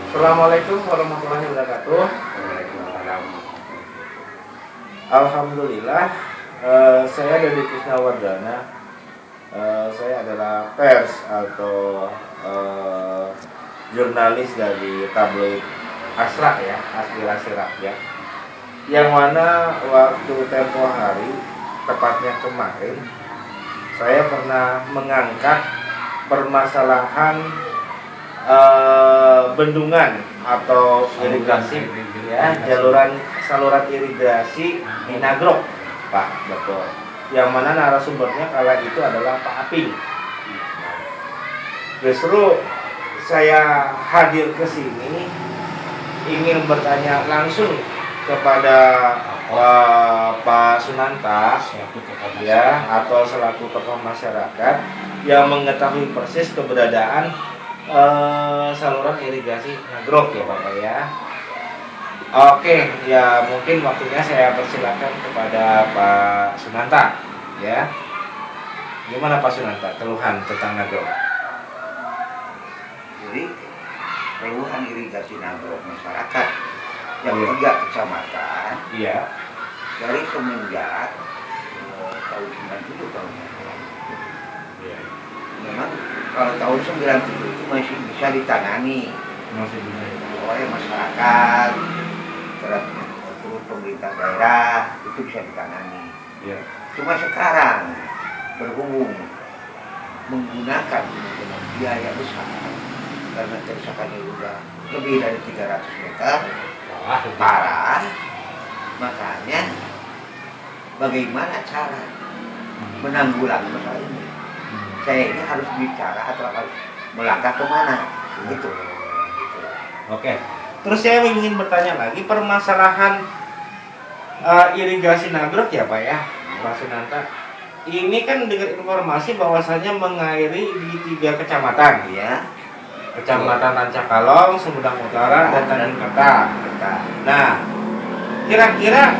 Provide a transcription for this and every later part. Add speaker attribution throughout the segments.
Speaker 1: Assalamualaikum warahmatullahi wabarakatuh.
Speaker 2: Waalaikumsalam.
Speaker 1: Alhamdulillah, saya Dedi Krisnawardana. Saya adalah pers atau jurnalis dari tabloid Asrak ya, Aspirasi Rakyat. Yang mana waktu tempo hari, tepatnya kemarin, saya pernah mengangkat permasalahan bendungan atau irigasi ya, saluran irigasi di Nagrog, Pak, betul. Yang mana narasumbernya kala itu adalah Pak Aping. Justru saya hadir ke sini ingin bertanya langsung kepada Pak Sunanta ya, atau selaku tokoh masyarakat yang mengetahui persis keberadaan saluran irigasi Nagrog ya Bapak ya. Oke, ya mungkin waktunya saya persilakan kepada Pak Sunanta ya. Gimana Pak Sunanta keluhan tentang Nagrog?
Speaker 2: Jadi keluhan irigasi Nagrog masyarakat yang 3 kecamatan.
Speaker 1: Iya.
Speaker 2: Dari semenjak tahun 97 tahun
Speaker 1: Iya.
Speaker 2: memang kalau tahun 97 itu masih bisa ditangani oleh masyarakat, terus pemerintah daerah itu bisa ditangani.
Speaker 1: Iya.
Speaker 2: Cuma sekarang berhubung menggunakan biaya besar karena kerusakannya sudah lebih dari 300 meter, parah. Makanya bagaimana cara menanggulangi masalah ini? Saya ini harus bicara atau harus melangkah kemana? Gitu.
Speaker 1: Oke. Terus saya ingin bertanya lagi permasalahan irigasi Nagrog ya Pak ya, Pak Sunanta. Ini kan dengan informasi bahwasanya mengairi di 3 kecamatan
Speaker 2: Ya.
Speaker 1: Kecamatan Rancakalong, Sumedang Utara, dan Tanjung Kerta. Nah, kira-kira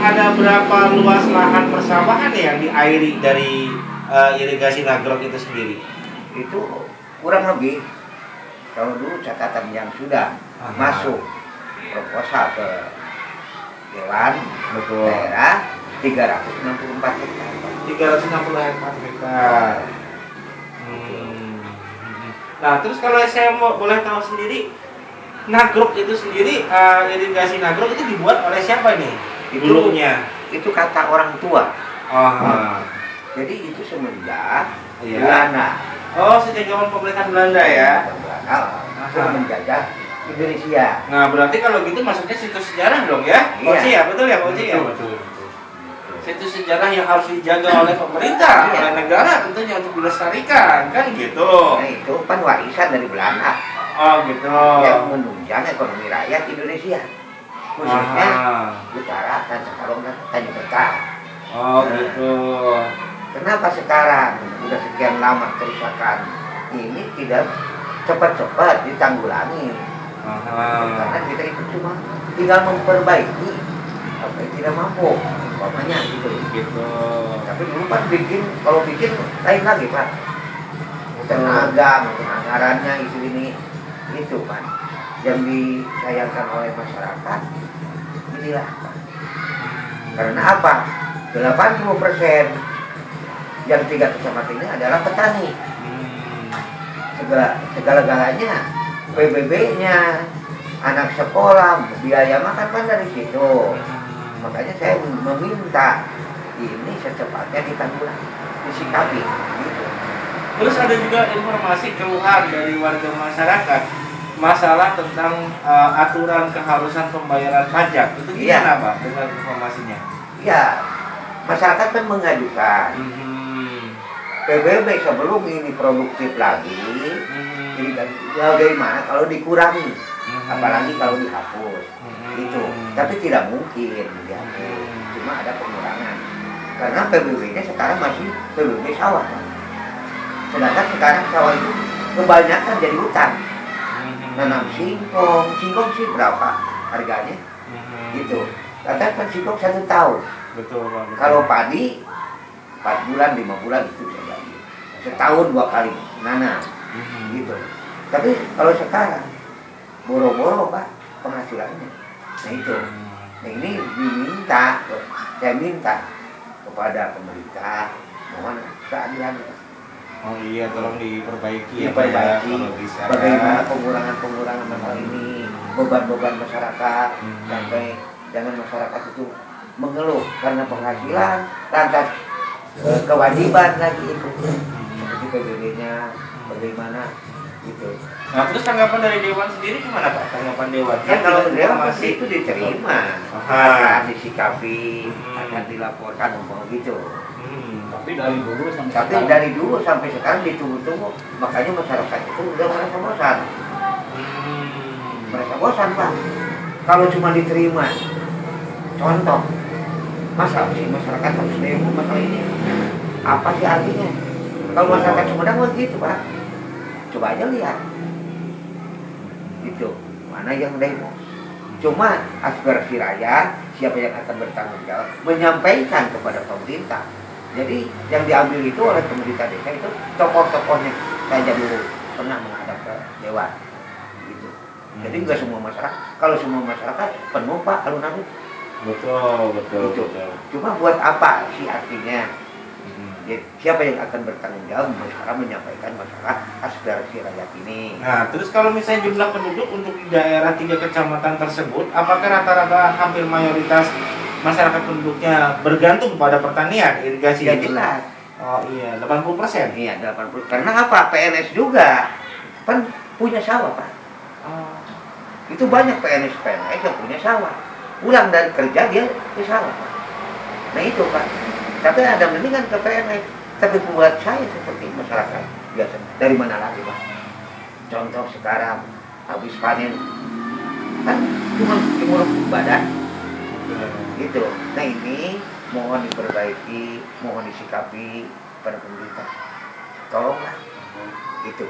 Speaker 1: ada berapa luas lahan persawahan yang diairi dari irigasi Nagrog itu sendiri?
Speaker 2: Itu kurang lebih kalau dulu catatan yang sudah masuk proposal ke Dewan
Speaker 1: Betul.
Speaker 2: Daerah 364 hektar.
Speaker 1: 360 hektar. Nah, terus kalau saya boleh tahu sendiri, Nagrog itu sendiri, irigasi Nagrog itu dibuat oleh siapa nih? Dulunya?
Speaker 2: Itu kata orang tua.
Speaker 1: Oh.
Speaker 2: Jadi itu semenjak
Speaker 1: Iya.
Speaker 2: Belanda.
Speaker 1: Oh, sejak zaman pemerintahan Belanda ya?
Speaker 2: Belanda menjajah Indonesia.
Speaker 1: Nah, berarti kalau gitu masuknya situs sejarah dong ya?
Speaker 2: Iya.
Speaker 1: Pak Uci ya, betul ya Pak Uci ya?
Speaker 3: Betul.
Speaker 1: Situs sejarah yang harus dijaga oleh pemerintah,
Speaker 2: Iya.
Speaker 1: oleh negara tentunya untuk dilestarikan, kan gitu.
Speaker 2: Nah itu kan warisan dari Belanda
Speaker 1: Oh gitu.
Speaker 2: yang menunjang ekonomi rakyat Indonesia, khususnya utara dan Rancakalong dan Tanjung Kerta.
Speaker 1: Oh gitu.
Speaker 2: Kenapa sekarang udah sekian lama kerusakan ini tidak cepat-cepat ditanggulangi? Karena kita itu cuma tinggal memperbaiki apa yang tidak mampu, umpamanya gitu. Tapi dulu kan kalau bikin lain lagi Pak. Tenaga, mungkin anggarannya itu kan yang disayangkan oleh masyarakat. Inilah Pak. Karena apa? 80% yang 3 kecamatan ini adalah petani. Segala-galanya, PBB-nya, anak sekolah, biaya makan kan dari situ. Makanya saya meminta ini secepatnya ditanggulangi, disikapi. Gitu.
Speaker 1: Terus ada juga informasi keluhan dari warga masyarakat masalah tentang aturan keharusan pembayaran pajak. Itu gimana Pak dengan informasinya?
Speaker 2: Iya, masyarakat kan mengajukan PBB sebelum ini produktif lagi. Jadi bagaimana kalau dikurangi, apalagi kalau dihapus, gitu. Tapi tidak mungkin dihapus, cuma ada pengurangan. Karena PBB-nya sekarang masih PBB sawah, Pak. Sedangkan sekarang sawah itu kebanyakan jadi hutan. Nanam singkong sih berapa harganya? Gitu. Katakan singkong 1 tahun.
Speaker 1: Betul Pak.
Speaker 2: Kalau padi 4 bulan, 5 bulan itu bisa jadi. Setahun 2 kali nanam. Gitu. Tapi kalau sekarang boro-boro Pak penghasilannya. Nah itu. Nah ini saya minta kepada pemerintah mohon keadilan.
Speaker 1: Oh iya, tolong diperbaiki ya Pak ya,
Speaker 2: Diperbaiki
Speaker 1: kalau bisa.
Speaker 2: bagaimana pengurangan masalah ini, beban-beban masyarakat, sampai jangan masyarakat itu mengeluh karena penghasilan, lantas kewajiban lagi itu seperti PBB-nya bagaimana gitu.
Speaker 1: Nah terus tanggapan dari Dewan sendiri gimana Pak? Tanggapan Dewan?
Speaker 2: Ya kalau Dewan
Speaker 1: masih
Speaker 2: itu diterima, akan disikapi, akan dilaporkan umpama gitu. Tapi dari dulu sampai sekarang ditunggu-tunggu, makanya masyarakat itu udah merasa bosan. Merasa bosan Pak. Kalau cuma diterima, contoh, masa sih masyarakat harus demo masalah ini? Apa sih artinya? Kalau masyarakat Sumedang begitu Pak, coba aja lihat. Itu mana yang demo? Cuma aspirasi rakyat, siapa yang akan bertanggung jawab, menyampaikan kepada pemerintah. Jadi yang diambil itu oleh pemerintah desa itu tokoh-tokohnya saja dulu pernah menghadap ke dewan, gitu. Jadi nggak semua masyarakat. Kalau semua masyarakat penuh Pak alun-alun.
Speaker 1: Betul.
Speaker 2: Cuma buat apa sih artinya? Jadi, siapa yang akan bertanggung jawab sekarang menyampaikan masalah aspirasi rakyat ini?
Speaker 1: Nah, terus kalau misalnya jumlah penduduk untuk di daerah 3 kecamatan tersebut, apakah rata-rata hampir mayoritas masyarakat penduduknya bergantung pada pertanian, irigasi?
Speaker 2: Ya jelas.
Speaker 1: Oh iya, 80%?
Speaker 2: Iya, 80%. Karena apa? PNS juga kan punya sawah Pak. Itu banyak PNS yang punya sawah. Pulang dari kerja dia ke sawah Pak. Nah itu Pak. Tapi ada mendingan ke PNS. Tapi buat saya seperti masyarakat biasa. Dari mana lagi Pak? Contoh sekarang habis panen kan cuma jemur badan. Gitu. Nah ini mohon diperbaiki, mohon disikapi pada pemerintah. Tolonglah. Gitu.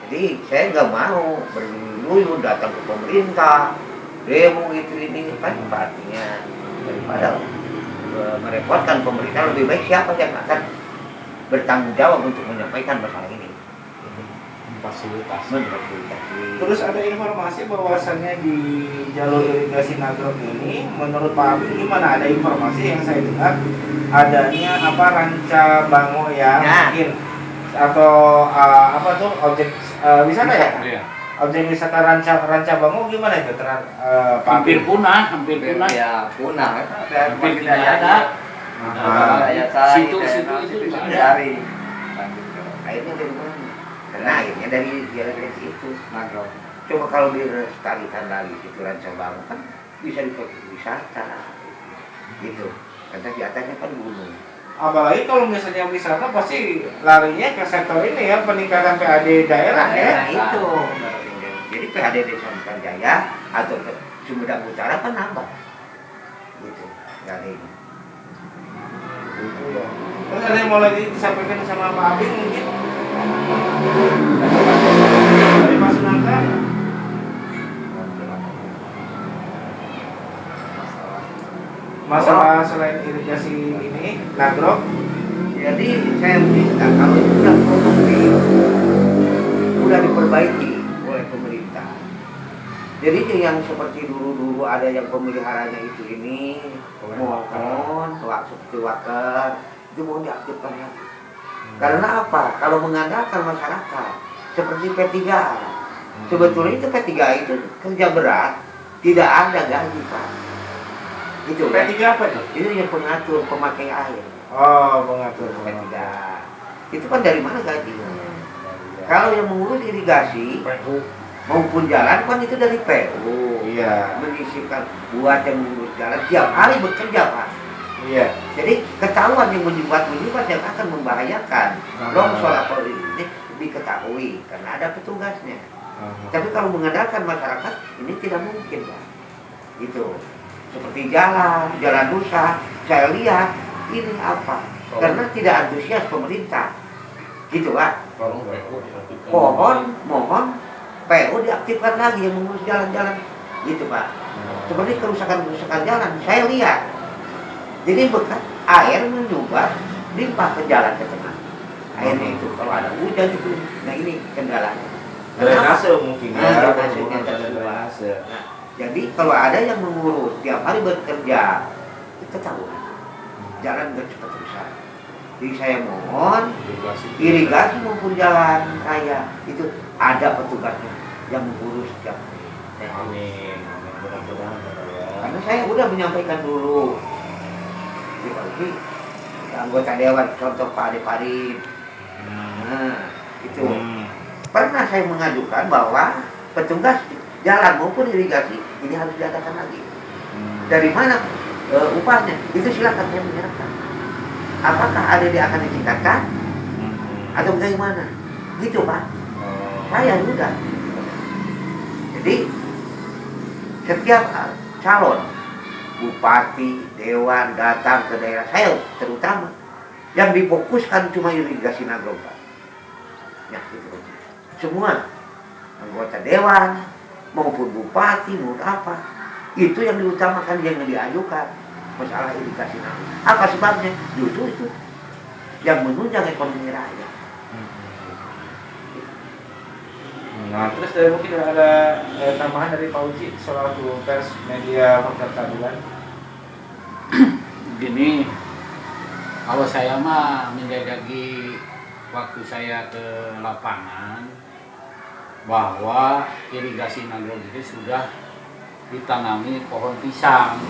Speaker 2: Jadi saya nggak mau berlulu datang ke pemerintah, demo ini kan artinya daripada merepotkan pemerintah, lebih baik siapa yang akan bertanggung jawab untuk menyampaikan masalah ini.
Speaker 1: Fasilitasi. Terus ada informasi bahwasannya di jalur irigasi Nagrok ini, menurut Pak Abing gimana? Ada informasi yang saya dengar adanya ranca bango ya, mungkin atau apa tuh objek wisata ya?
Speaker 3: Iya.
Speaker 1: Objek wisata ranca bango gimana itu? Pak
Speaker 3: Hampir
Speaker 1: Abing?
Speaker 3: punah.
Speaker 4: Ya punah kan
Speaker 3: Hampir tidak ada. Situ itu
Speaker 4: dari
Speaker 2: Akhirnya dari mana? Karena akhirnya dari itu.
Speaker 4: Nagrok.
Speaker 2: Coba kalau dilestarikan lagi situ ranca bango kan bisa dipakai wisata. Gitu. Karena di atasnya kan gunung.
Speaker 1: Apalagi kalau misalnya wisata pasti larinya ke sektor ini ya, peningkatan PAD daerah ya.
Speaker 2: Nah itu. Jadi PHD Desa Bukan Jaya atau Sumedang Utara kan nambah. Gitu. Dari ini.
Speaker 1: Terus ada yang mau lagi disampaikan sama Pak Abing mungkin? Dari Pak Sunanta? Masalah selain irigasi ini, Nagrok?
Speaker 2: Jadi saya minta kalau sudah produktif, sudah diperbaiki oleh pemerintah. Jadi yang seperti dulu ada yang pemeliharanya itu ini, mohon seperti waker, itu mau diaktifkan lagi. Karena apa? Kalau mengandalkan masyarakat seperti P3, sebetulnya itu P3 itu kerja berat, tidak ada gaji Pak. Itu
Speaker 1: P3 apa itu?
Speaker 2: Itu yang pengatur pemakai air.
Speaker 1: Oh, pengatur
Speaker 2: P3. Itu kan dari mana gajinya? Kalau yang mengurus irigasi maupun jalan kan itu dari PU.
Speaker 1: Iya.
Speaker 2: Menyisihkan buat yang mengurus jalan tiap hari bekerja Pak.
Speaker 1: Iya.
Speaker 2: Jadi ketahuan yang menyumbat yang akan membahayakan longsor atau ini diketahui karena ada petugasnya. Tapi kalau mengandalkan masyarakat ini tidak mungkin Pak. Itu seperti jalan rusak. Saya lihat ini apa? Karena tidak antusias pemerintah. Gitu Pak. Mohon PU diaktifkan lagi yang mengurus jalan-jalan. Gitu Pak. Seperti kerusakan jalan saya lihat. Jadi bekas air menyumbat limpah ke jalan ke tengah. Airnya itu kalau ada hujan itu, nah ini kendalanya.
Speaker 1: Drainase mungkin ya.
Speaker 2: Nah, drainasenya
Speaker 1: Hubungan pada
Speaker 2: terluar.
Speaker 1: drainase.
Speaker 2: Nah, jadi kalau ada yang mengurus tiap hari bekerja, kita tahu jalan nggak cepat rusak. Jadi saya mohon irigasi maupun jalan raya itu ada petugasnya yang mengurus tiap hari.
Speaker 1: Amin. Amin. Mudah-mudahan ya.
Speaker 2: Karena saya udah menyampaikan dulu, apalagi anggota dewan contoh Pak Ade Farid. Nah, itu pernah saya mengajukan bahwa petugas jalan maupun irigasi ini harus diadakan lagi. Dari mana upahnya? Itu silakan saya menyerahkan. Apakah ADD akan ditingkatkan atau bagaimana? Gitu Pak. Saya udah. Jadi setiap calon bupati, dewan datang ke daerah saya terutama yang difokuskan cuma irigasi Nagrog Pak. Ya, gitu. Semua anggota dewan maupun bupati maupun apa itu yang diutamakan yang diajukan masalah irigasi Nagrog. Apa sebabnya? Justru itu yang menunjang ekonomi rakyat.
Speaker 1: Nah, terus mungkin ada tambahan dari Pak Uci soal pers media fakta keadilan.
Speaker 3: Gini, kalau saya mah menjajaki waktu saya ke lapangan bahwa irigasi Nagrog itu sudah ditanami pohon pisang.